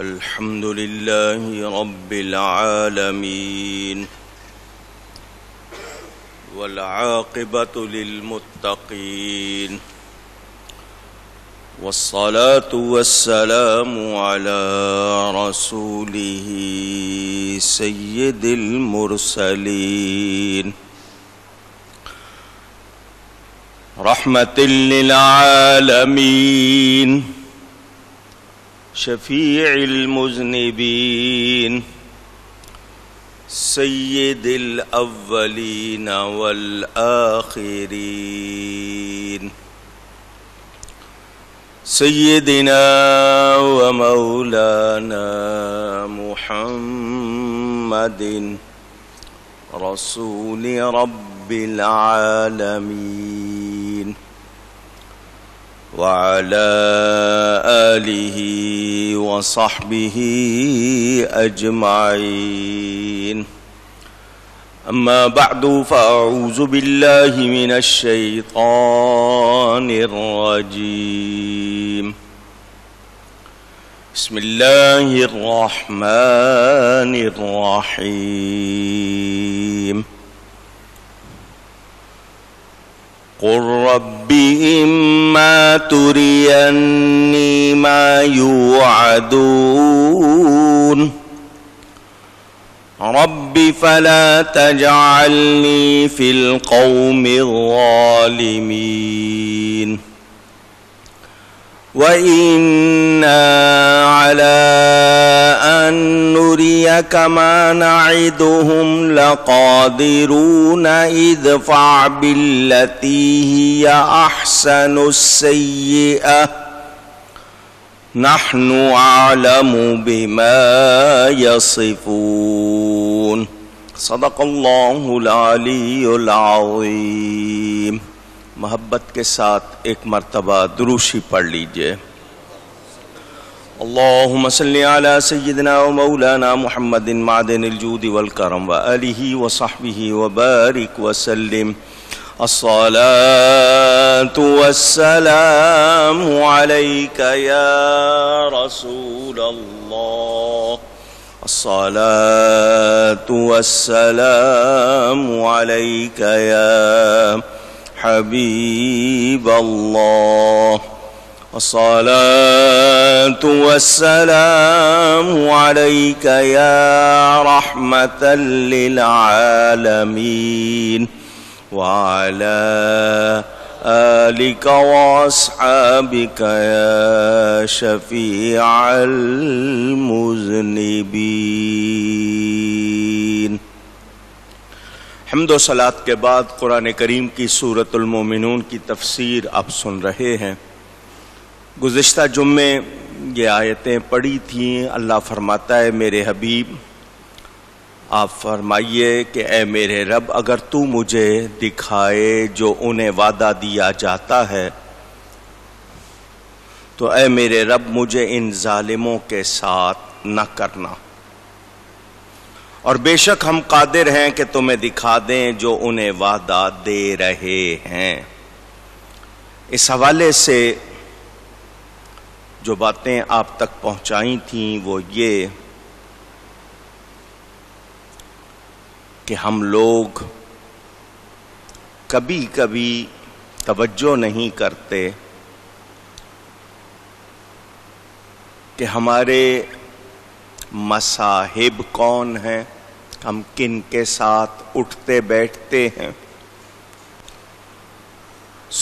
الحمد لله رب العالمين والعاقبة للمتقين والصلاة والسلام على رسوله سيد المرسلين رحمة للعالمين شفيع المذنبين سيد الأولين والآخرين سيدنا ومولانا محمد رسول رب العالمين وعلى آله وصحبه أجمعين أما بعد فأعوذ بالله من الشيطان الرجيم بسم الله الرحمن الرحيم قل رب إما تريني ما يوعدون رب فلا تجعلني في القوم الظالمين وإنا على أن نريك ما نعدهم لقادرون ادفع بالتي هي أحسن السيئة نحن أعلم بما يصفون صدق الله العلی العظیم۔ محبت کے ساتھ ایک مرتبہ دروشی پڑھ لیجئے۔ اللہم صلی علی سیدنا و مولانا محمد معدن الجود والکرم وآلہ وصحبہ وبارک وسلم۔ الصلاة والسلام علیک یا رسول اللہ، الصلاة والسلام علیک یا حبیب اللہ، الصلاة والسلام علیک یا رحمة للعالمین وعلى آلك وأصحابك يا شفيع المذنبين۔ حمد و صلاۃ کے بعد قرآن کریم کی سورۃ المومنون کی تفسیر آپ سن رہے ہیں۔ گزشتہ جمعے یہ آیتیں پڑھی تھیں۔ اللہ فرماتا ہے میرے حبیب آپ فرمائیے کہ اے میرے رب اگر تو مجھے دکھائے جو انہیں وعدہ دیا جاتا ہے تو اے میرے رب مجھے ان ظالموں کے ساتھ نہ کرنا، اور بے شک ہم قادر ہیں کہ تمہیں دکھا دیں جو انہیں وعدہ دے رہے ہیں۔ اس حوالے سے جو باتیں آپ تک پہنچائی تھیں وہ یہ کہ ہم لوگ کبھی کبھی توجہ نہیں کرتے کہ ہمارے مصاحب کون ہیں، ہم کن کے ساتھ اٹھتے بیٹھتے ہیں۔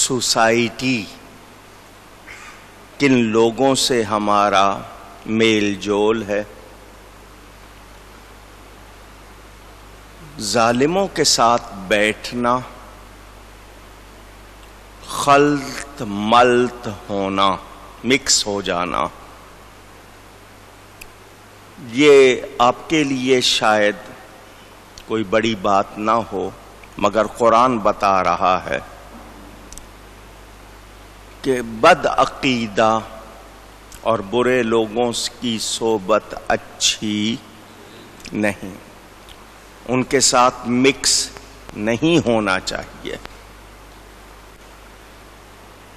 سوسائٹی کن لوگوں سے ہمارا میل جول ہے۔ ظالموں کے ساتھ بیٹھنا، خلط ملط ہونا، مکس ہو جانا، یہ آپ کے لیے شاید کوئی بڑی بات نہ ہو، مگر قرآن بتا رہا ہے کہ بد عقیدہ اور برے لوگوں کی صحبت اچھی نہیں، ان کے ساتھ مکس نہیں ہونا چاہیے۔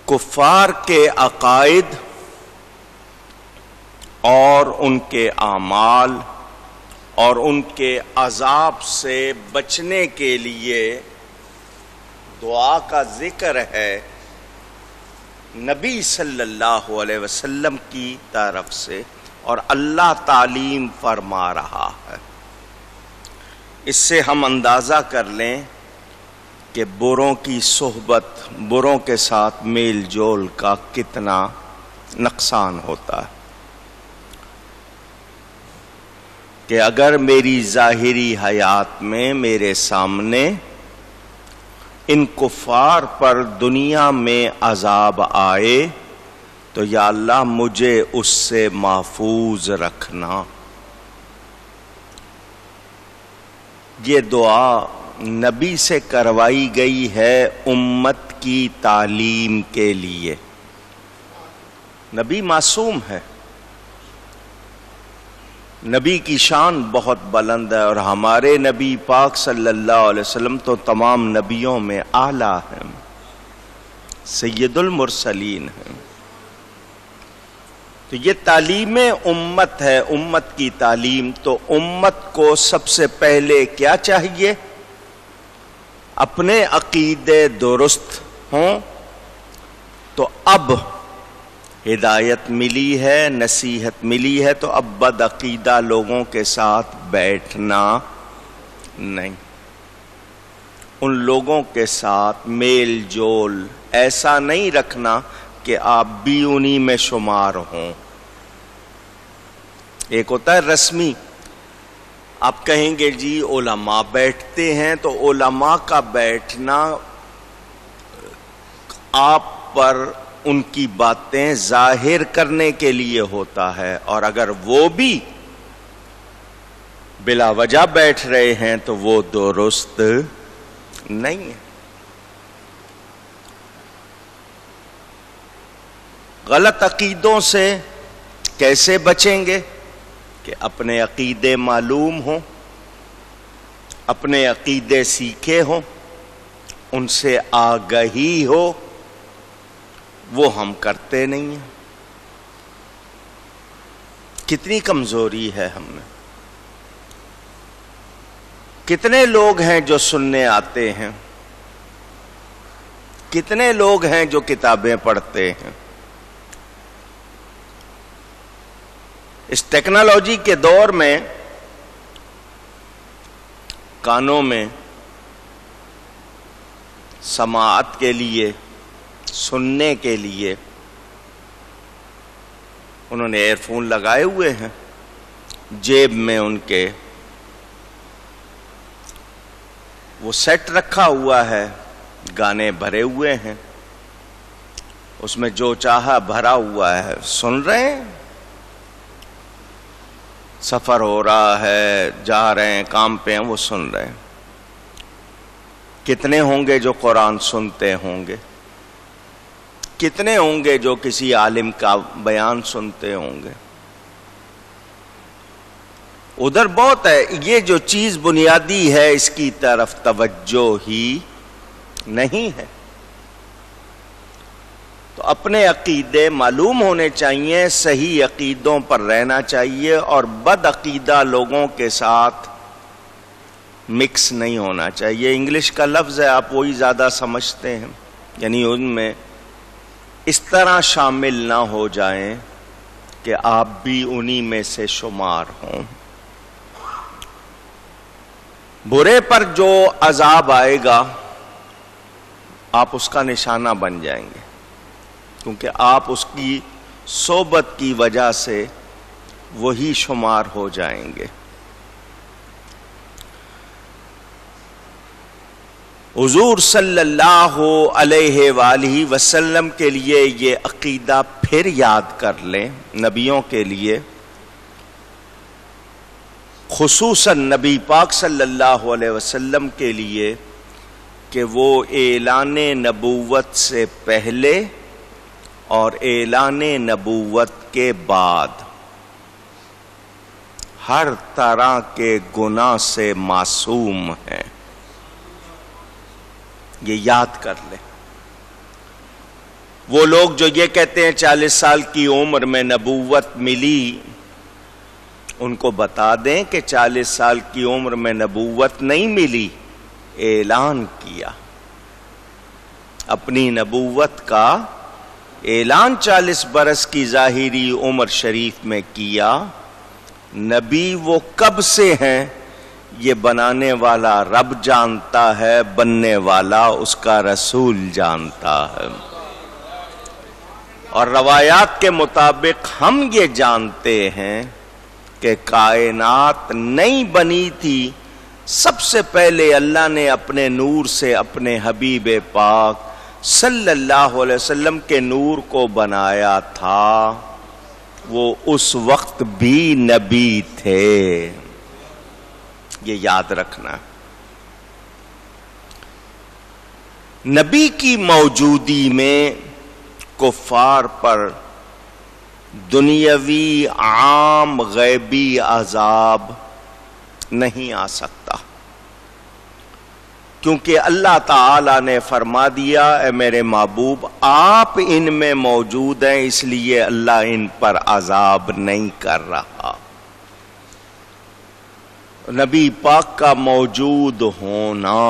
کفار کے عقائد اور ان کے اعمال اور ان کے عذاب سے بچنے کے لیے دعا کا ذکر ہے نبی صلی اللہ علیہ وسلم کی طرف سے، اور اللہ تعلیم فرما رہا ہے۔ اس سے ہم اندازہ کر لیں کہ بروں کی صحبت، بروں کے ساتھ میل جول کا کتنا نقصان ہوتا ہے، کہ اگر میری ظاہری حیات میں میرے سامنے ان کفار پر دنیا میں عذاب آئے تو یا اللہ مجھے اس سے محفوظ رکھنا۔ یہ دعا نبی سے کروائی گئی ہے امت کی تعلیم کے لیے۔ نبی معصوم ہے، نبی کی شان بہت بلند ہے، اور ہمارے نبی پاک صلی اللہ علیہ وسلم تو تمام نبیوں میں اعلیٰ ہیں، سید المرسلین ہیں۔ تو یہ تعلیم امت ہے، امت کی تعلیم۔ تو امت کو سب سے پہلے کیا چاہیے؟ اپنے عقیدے درست ہوں۔ تو اب ہدایت ملی ہے، نصیحت ملی ہے، تو اب بد عقیدہ لوگوں کے ساتھ بیٹھنا نہیں، ان لوگوں کے ساتھ میل جول ایسا نہیں رکھنا کہ آپ بھی انہی میں شمار ہوں۔ ایک ہوتا ہے رسمی، آپ کہیں گے جی علماء بیٹھتے ہیں، تو علماء کا بیٹھنا آپ پر ان کی باتیں ظاہر کرنے کے لیے ہوتا ہے، اور اگر وہ بھی بلا وجہ بیٹھ رہے ہیں تو وہ درست نہیں ہے۔ غلط عقیدوں سے کیسے بچیں گے؟ کہ اپنے عقیدے معلوم ہوں، اپنے عقیدے سیکھے ہوں، ان سے آگہی ہو، وہ ہم کرتے نہیں ہیں۔ کتنی کمزوری ہے ہم میں۔ کتنے لوگ ہیں جو سننے آتے ہیں، کتنے لوگ ہیں جو کتابیں پڑھتے ہیں۔ اس ٹیکنالوجی کے دور میں کانوں میں سماعت کے لیے، سننے کے لیے انہوں نے ایئر فون لگائے ہوئے ہیں، جیب میں ان کے وہ سیٹ رکھا ہوا ہے، گانے بھرے ہوئے ہیں، اس میں جو چاہا بھرا ہوا ہے، سن رہے ہیں۔ سفر ہو رہا ہے، جا رہے ہیں، کام پہ ہیں، وہ سن رہے ہیں۔ کتنے ہوں گے جو قرآن سنتے ہوں گے؟ کتنے ہوں گے جو کسی عالم کا بیان سنتے ہوں گے؟ ادھر بہت ہے، یہ جو چیز بنیادی ہے اس کی طرف توجہ ہی نہیں ہے۔ تو اپنے عقیدے معلوم ہونے چاہیے، صحیح عقیدوں پر رہنا چاہیے، اور بد عقیدہ لوگوں کے ساتھ مکس نہیں ہونا چاہیے۔ انگلش کا لفظ ہے، آپ وہی زیادہ سمجھتے ہیں، یعنی ان میں اس طرح شامل نہ ہو جائیں کہ آپ بھی انہی میں سے شمار ہوں۔ برے پر جو عذاب آئے گا آپ اس کا نشانہ بن جائیں گے، کیونکہ آپ اس کی صحبت کی وجہ سے وہی شمار ہو جائیں گے۔ حضور صلی اللہ علیہ وآلہ وسلم کے لیے یہ عقیدہ پھر یاد کر لیں، نبیوں کے لیے، خصوصاً نبی پاک صلی اللہ علیہ وسلم کے لیے، کہ وہ اعلان نبوت سے پہلے اور اعلان نبوت کے بعد ہر طرح کے گناہ سے معصوم ہیں۔ یہ یاد کر لیں۔ وہ لوگ جو یہ کہتے ہیں 40 سال کی عمر میں نبوت ملی، ان کو بتا دیں کہ 40 سال کی عمر میں نبوت نہیں ملی، اعلان کیا اپنی نبوت کا اعلان 40 برس کی ظاہری عمر شریف میں کیا۔ نبی وہ کب سے ہیں یہ بنانے والا رب جانتا ہے، بننے والا اس کا رسول جانتا ہے۔ اور روایات کے مطابق ہم یہ جانتے ہیں کہ کائنات نہیں بنی تھی، سب سے پہلے اللہ نے اپنے نور سے اپنے حبیب پاک صلی اللہ علیہ وسلم کے نور کو بنایا تھا۔ وہ اس وقت بھی نبی تھے، یہ یاد رکھنا۔ نبی کی موجودی میں کفار پر دنیاوی عام غیبی عذاب نہیں آ سکتا، کیونکہ اللہ تعالی نے فرما دیا اے میرے محبوب آپ ان میں موجود ہیں، اس لیے اللہ ان پر عذاب نہیں کر رہا۔ نبی پاک کا موجود ہونا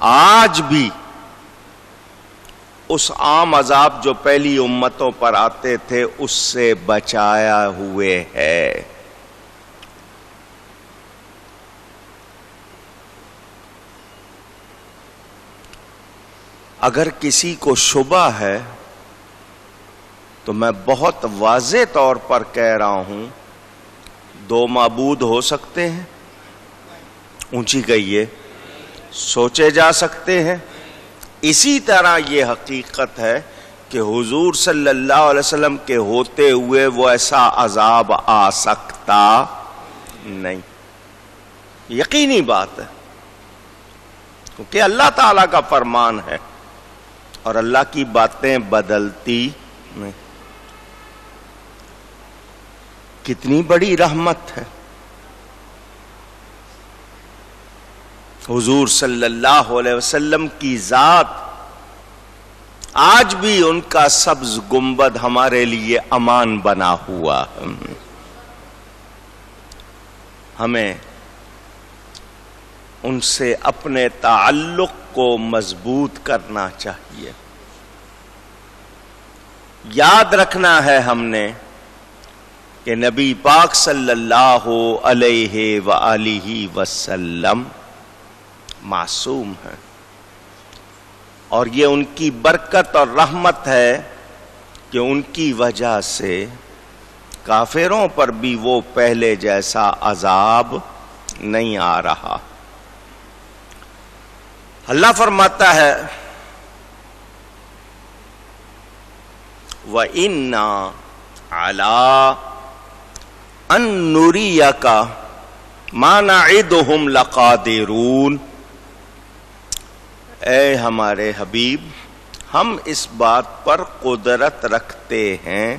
آج بھی اس عام عذاب جو پہلی امتوں پر آتے تھے اس سے بچایا ہوئے ہے۔ اگر کسی کو شبہ ہے تو میں بہت واضح طور پر کہہ رہا ہوں، 2 معبود ہو سکتے ہیں، اونچی کہیے، سوچے جا سکتے ہیں۔ اسی طرح یہ حقیقت ہے کہ حضور صلی اللہ علیہ وسلم کے ہوتے ہوئے وہ ایسا عذاب آ سکتا نہیں، یقینی بات ہے، کیونکہ اللہ تعالیٰ کا فرمان ہے اور اللہ کی باتیں بدلتی نہیں۔ کتنی بڑی رحمت ہے، حضور صلی اللہ علیہ وسلم کی ذات آج بھی ان کا سبز گنبد ہمارے لیے امان بنا ہوا ہے۔ ہمیں ان سے اپنے تعلق کو مضبوط کرنا چاہیے۔ یاد رکھنا ہے ہم نے کہ نبی پاک صلی اللہ علیہ وآلہ وسلم معصوم ہیں، اور یہ ان کی برکت اور رحمت ہے کہ ان کی وجہ سے کافروں پر بھی وہ پہلے جیسا عذاب نہیں آ رہا۔ اللہ فرماتا ہے وَإِنَّا عَلَىٰ أَن نُرِيَكَ مَا نَعِدُهُمْ لَقَادِرُونَ۔ اے ہمارے حبیب، ہم اس بات پر قدرت رکھتے ہیں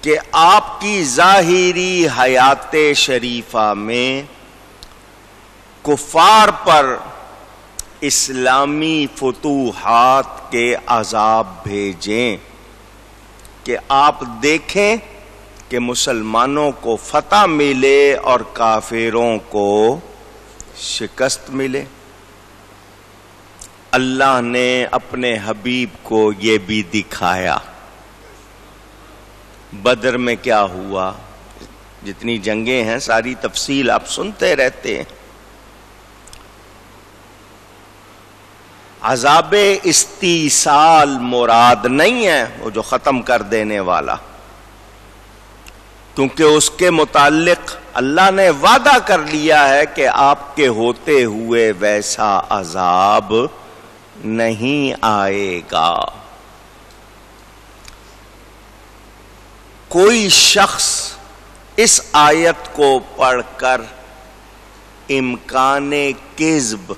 کہ آپ کی ظاہری حیات شریفہ میں کفار پر اسلامی فتوحات کے عذاب بھیجیں، کہ آپ دیکھیں کہ مسلمانوں کو فتح ملے اور کافروں کو شکست ملے۔ اللہ نے اپنے حبیب کو یہ بھی دکھایا۔ بدر میں کیا ہوا، جتنی جنگیں ہیں ساری تفصیل آپ سنتے رہتے ہیں۔ عذاب استیصال مراد نہیں ہے وہ جو ختم کر دینے والا، کیونکہ اس کے متعلق اللہ نے وعدہ کر لیا ہے کہ آپ کے ہوتے ہوئے ویسا عذاب نہیں آئے گا۔ کوئی شخص اس آیت کو پڑھ کر امکان کذب،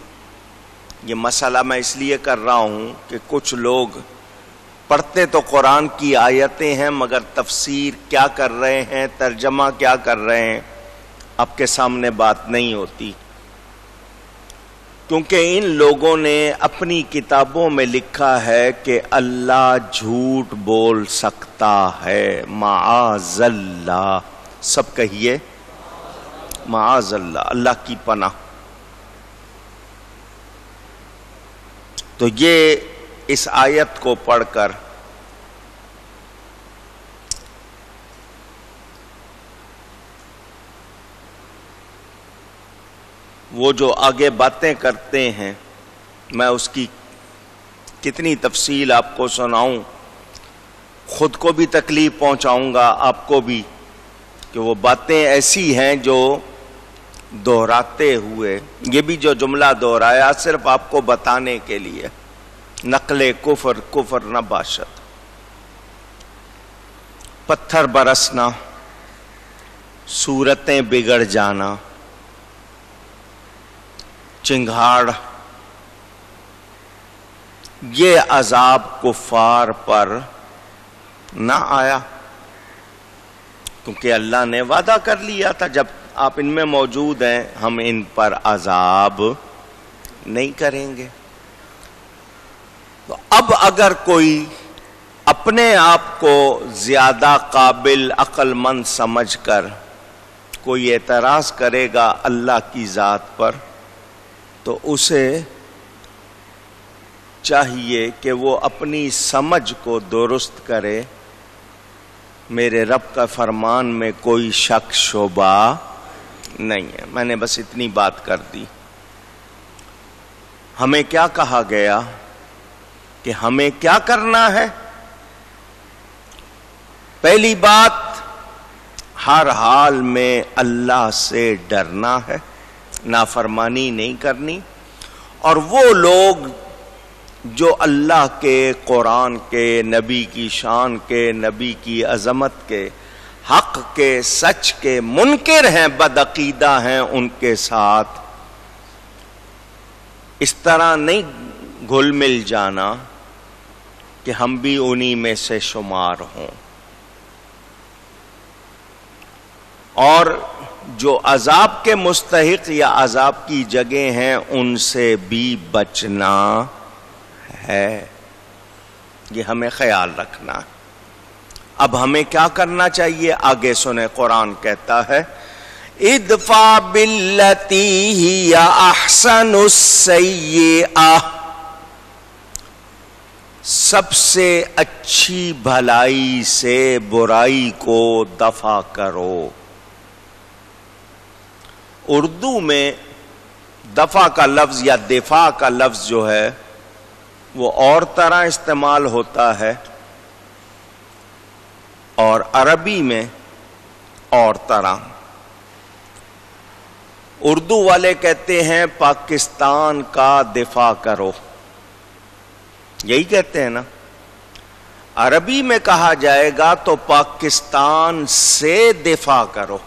یہ مسئلہ میں اس لیے کر رہا ہوں کہ کچھ لوگ پڑھتے تو قرآن کی آیتیں ہیں مگر تفسیر کیا کر رہے ہیں، ترجمہ کیا کر رہے ہیں، آپ کے سامنے بات نہیں ہوتی، کیونکہ ان لوگوں نے اپنی کتابوں میں لکھا ہے کہ اللہ جھوٹ بول سکتا ہے، معاذ اللہ۔ سب کہیے معاذ اللہ، اللہ کی پناہ۔ تو یہ اس آیت کو پڑھ کر وہ جو آگے باتیں کرتے ہیں، میں اس کی کتنی تفصیل آپ کو سناؤں، خود کو بھی تکلیف پہنچاؤں گا، آپ کو بھی، کہ وہ باتیں ایسی ہیں جو دہراتے ہوئے، یہ بھی جو جملہ دہرایا صرف آپ کو بتانے کے لیے، نقل کفر کفر نہ باشد، پتھر برسنا، صورتیں بگڑ جانا، چنگھاڑ، یہ عذاب کفار پر نہ آیا، کیونکہ اللہ نے وعدہ کر لیا تھا جب آپ ان میں موجود ہیں ہم ان پر عذاب نہیں کریں گے۔ تو اب اگر کوئی اپنے آپ کو زیادہ قابل عقل مند سمجھ کر کوئی اعتراض کرے گا اللہ کی ذات پر، تو اسے چاہیے کہ وہ اپنی سمجھ کو درست کرے، میرے رب کا فرمان میں کوئی شک شبہ نہیں ہے۔ میں نے بس اتنی بات کر دی۔ ہمیں کیا کہا گیا کہ ہمیں کیا کرنا ہے؟ پہلی بات، ہر حال میں اللہ سے ڈرنا ہے، نافرمانی نہیں کرنی، اور وہ لوگ جو اللہ کے، قرآن کے، نبی کی شان کے، نبی کی عظمت کے، حق کے، سچ کے منکر ہیں، بدعقیدہ ہیں، ان کے ساتھ اس طرح نہیں گھل مل جانا کہ ہم بھی انہی میں سے شمار ہوں، اور جو عذاب کے مستحق یا عذاب کی جگہ ہیں ان سے بھی بچنا ہے، یہ ہمیں خیال رکھنا ہے۔ اب ہمیں کیا کرنا چاہیے؟ آگے سنیں، قرآن کہتا ہے ادفع باللتی ہی احسن السیئہ، سب سے اچھی بھلائی سے برائی کو دفع کرو۔ اردو میں دفع کا لفظ یا دفاع کا لفظ جو ہے وہ اور طرح استعمال ہوتا ہے، اور عربی میں اور طرح۔ اردو والے کہتے ہیں پاکستان کا دفاع کرو، یہی کہتے ہیں نا۔ عربی میں کہا جائے گا تو پاکستان سے دفاع کرو۔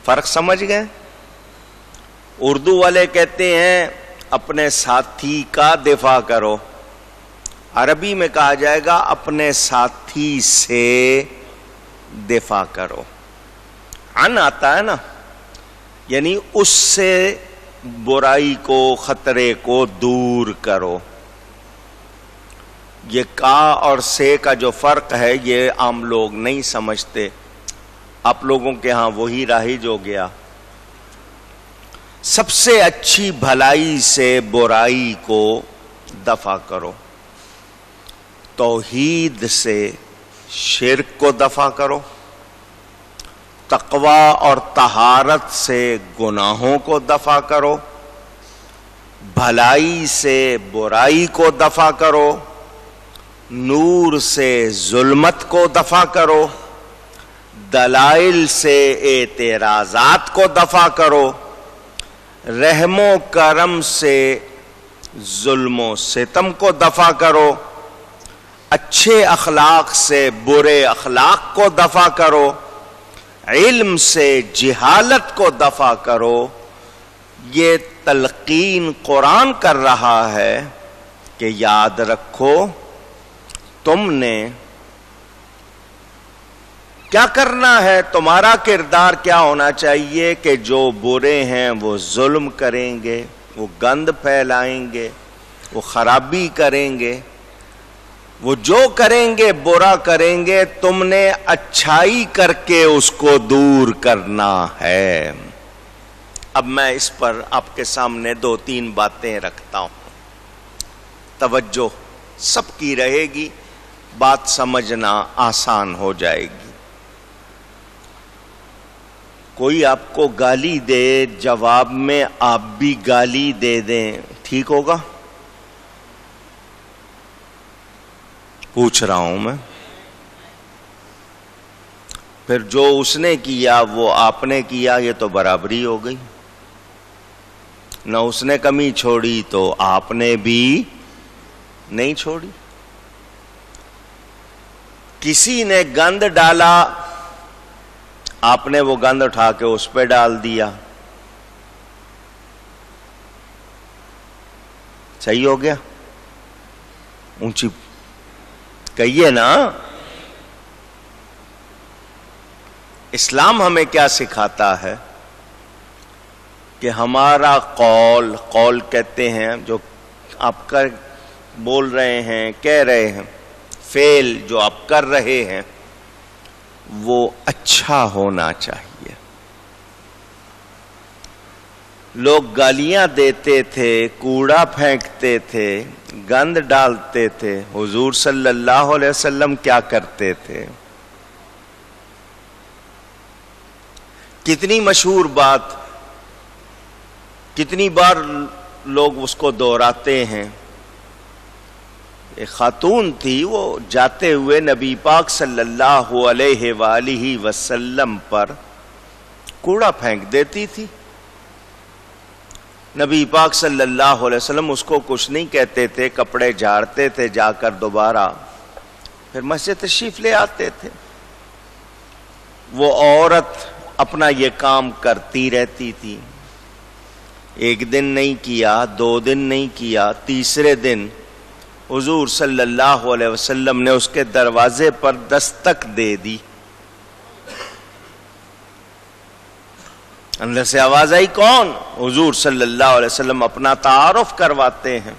فرق سمجھ گئے؟ اردو والے کہتے ہیں اپنے ساتھی کا دفاع کرو، عربی میں کہا جائے گا اپنے ساتھی سے دفاع کرو۔ عن آتا ہے نا، یعنی اس سے برائی کو، خطرے کو دور کرو۔ یہ کا اور سے کا جو فرق ہے یہ عام لوگ نہیں سمجھتے، آپ لوگوں کے ہاں وہی رائج ہو گیا۔ سب سے اچھی بھلائی سے برائی کو دفع کرو، توحید سے شرک کو دفع کرو، تقوی اور طہارت سے گناہوں کو دفع کرو، بھلائی سے برائی کو دفع کرو، نور سے ظلمت کو دفع کرو، دلائل سے اعتراضات کو دفع کرو، رحم و کرم سے ظلم و ستم کو دفع کرو، اچھے اخلاق سے برے اخلاق کو دفع کرو، علم سے جہالت کو دفع کرو۔ یہ تلقین قرآن کر رہا ہے کہ یاد رکھو تم نے کیا کرنا ہے، تمہارا کردار کیا ہونا چاہیے کہ جو برے ہیں وہ ظلم کریں گے، وہ گند پھیلائیں گے، وہ خرابی کریں گے، وہ جو کریں گے برا کریں گے، تم نے اچھائی کر کے اس کو دور کرنا ہے۔ اب میں اس پر آپ کے سامنے 2-3 باتیں رکھتا ہوں، توجہ سب کی رہے گی، بات سمجھنا آسان ہو جائے گی۔ کوئی آپ کو گالی دے، جواب میں آپ بھی گالی دے دیں، ٹھیک ہوگا؟ پوچھ رہا ہوں میں۔ پھر جو اس نے کیا وہ آپ نے کیا، یہ تو برابری ہو گئی۔ نہ اس نے کمی چھوڑی تو آپ نے بھی نہیں چھوڑی۔ کسی نے گند ڈالا، آپ نے وہ گند اٹھا کے اس پہ ڈال دیا، صحیح ہو گیا؟ اونچی کہیے نا۔ اسلام ہمیں کیا سکھاتا ہے کہ ہمارا قول کہتے ہیں جو آپ کر بول رہے ہیں، کہہ رہے ہیں، فعل جو آپ کر رہے ہیں وہ اچھا ہونا چاہیے۔ لوگ گالیاں دیتے تھے، کوڑا پھینکتے تھے، گند ڈالتے تھے، حضور صلی اللہ علیہ وسلم کیا کرتے تھے؟ کتنی مشہور بات، کتنی بار لوگ اس کو دہراتے ہیں۔ ایک خاتون تھی، وہ جاتے ہوئے نبی پاک صلی اللہ علیہ وآلہ وسلم پر کوڑا پھینک دیتی تھی۔ نبی پاک صلی اللہ علیہ وسلم اس کو کچھ نہیں کہتے تھے، کپڑے جھاڑتے تھے جا کر دوبارہ، پھر مسجد تشریف لے آتے تھے۔ وہ عورت اپنا یہ کام کرتی رہتی تھی، 1 دن نہیں کیا، 2 دن نہیں کیا، تیسرے دن حضور صلی اللہ علیہ وسلم نے اس کے دروازے پر دستک دے دی۔ اندر سے آواز آئی، کون؟ حضور صلی اللہ علیہ وسلم اپنا تعارف کرواتے ہیں۔